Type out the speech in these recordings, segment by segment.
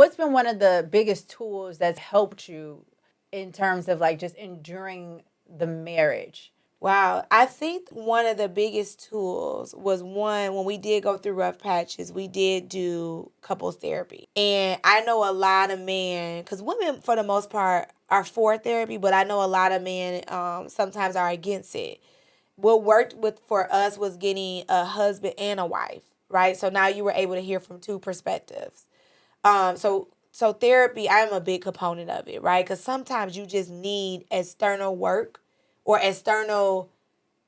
what's been one of the biggest tools that's helped you in terms of like just enduring the marriage? Wow. I think one of the biggest tools was when we did go through rough patches, we did do couples therapy. And I know a lot of men, because women for the most part are for therapy, but I know a lot of men sometimes are against it. What worked for us was getting a husband and a wife, right? So now you were able to hear from two perspectives. So therapy, I'm a big component of it, right? Because sometimes you just need external work or external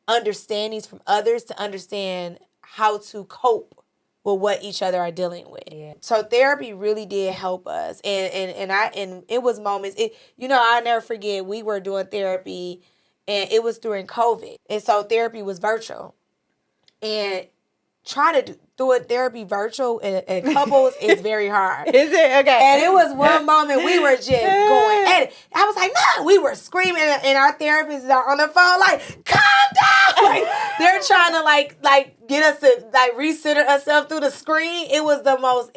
understandings from others to understand how to cope with what each other are dealing with. Yeah. So therapy really did help us. And it was moments, I'll never forget, we were doing therapy and it was during COVID. And so therapy was virtual. And trying to do a therapy virtual in couples is very hard. Is it? Okay. And it was one moment we were just going at it. I was like, no, we were screaming, and our therapists are on the phone like, calm down. Like, they're trying to like get us to like recenter ourselves through the screen. It was the most,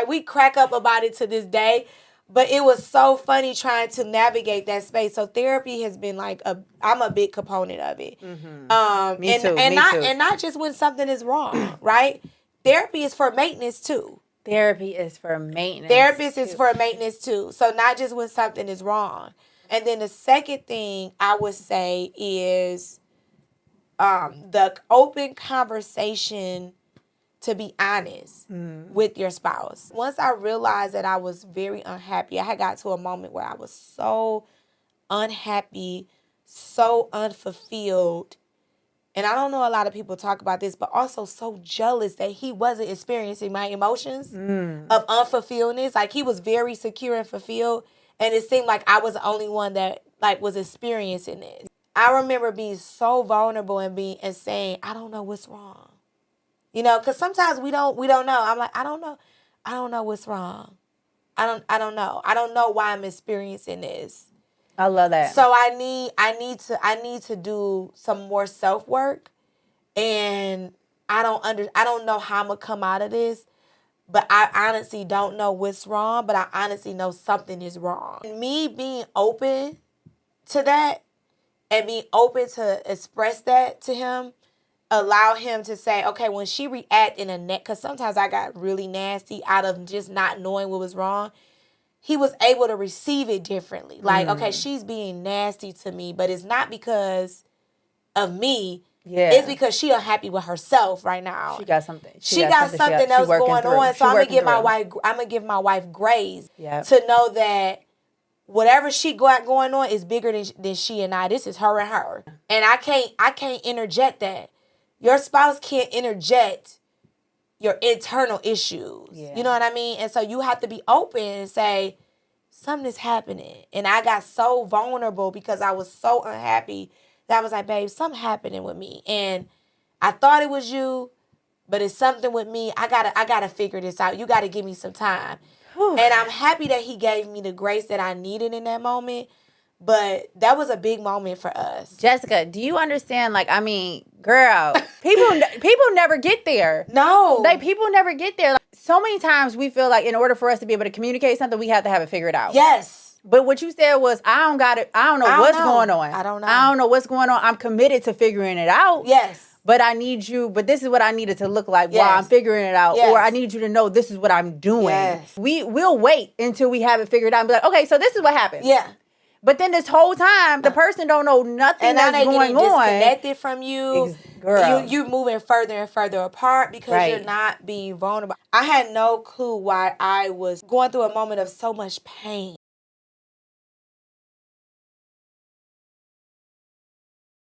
we crack up about it to this day. But it was so funny trying to navigate that space. So therapy has been I'm a big component of it. Mm-hmm. Me too. And not just when something is wrong, right? Therapy is for maintenance too. Therapy is for maintenance. Therapist is for maintenance too. So not just when something is wrong. And then the second thing I would say is the open conversation to be honest with your spouse. Once I realized that I was very unhappy, I had got to a moment where I was so unhappy, so unfulfilled. And I don't know a lot of people talk about this, but also so jealous that he wasn't experiencing my emotions of unfulfilledness. Like, he was very secure and fulfilled. And it seemed like I was the only one that was experiencing this. I remember being so vulnerable and saying, I don't know what's wrong. Because sometimes we don't know. I'm like, I don't know what's wrong. I don't know. I don't know why I'm experiencing this. I love that. So I need to do some more self-work, and I don't know how I'm gonna come out of this, but I honestly don't know what's wrong, but I honestly know something is wrong. And me being open to that and being open to express that to him, allow him to say, okay, when she react in a because sometimes I got really nasty out of just not knowing what was wrong. He was able to receive it differently. Like, okay, she's being nasty to me, but it's not because of me. Yeah. It's because she unhappy with herself right now. She got something. She got something else going on. So I'm gonna give my wife grace to know that whatever she got going on is bigger than she and I. This is her and her. And I can't interject that. Your spouse can't interject your internal issues. Yeah. You know what I mean? And so you have to be open and say, something is happening. And I got so vulnerable because I was so unhappy that I was like, babe, something happening with me. And I thought it was you, but it's something with me. I gotta figure this out. You gotta give me some time. Whew. And I'm happy that he gave me the grace that I needed in that moment. But that was a big moment for us. Jessica, do you understand? Like, I mean, girl, people never get there. No. Like, people never get there. Like, so many times we feel like in order for us to be able to communicate something, we have to have it figured out. Yes. But what you said was, I don't know what's going on. I don't know. I don't know what's going on. I'm committed to figuring it out. Yes. But this is what I need it to look like while I'm figuring it out. Yes. Or I need you to know this is what I'm doing. Yes. We'll wait until we have it figured out and be like, okay, so this is what happened. Yeah. But then this whole time, the person don't know nothing and that's going on. Disconnected from you. Girl. You moving further and further apart because you're not being vulnerable. I had no clue why I was going through a moment of so much pain.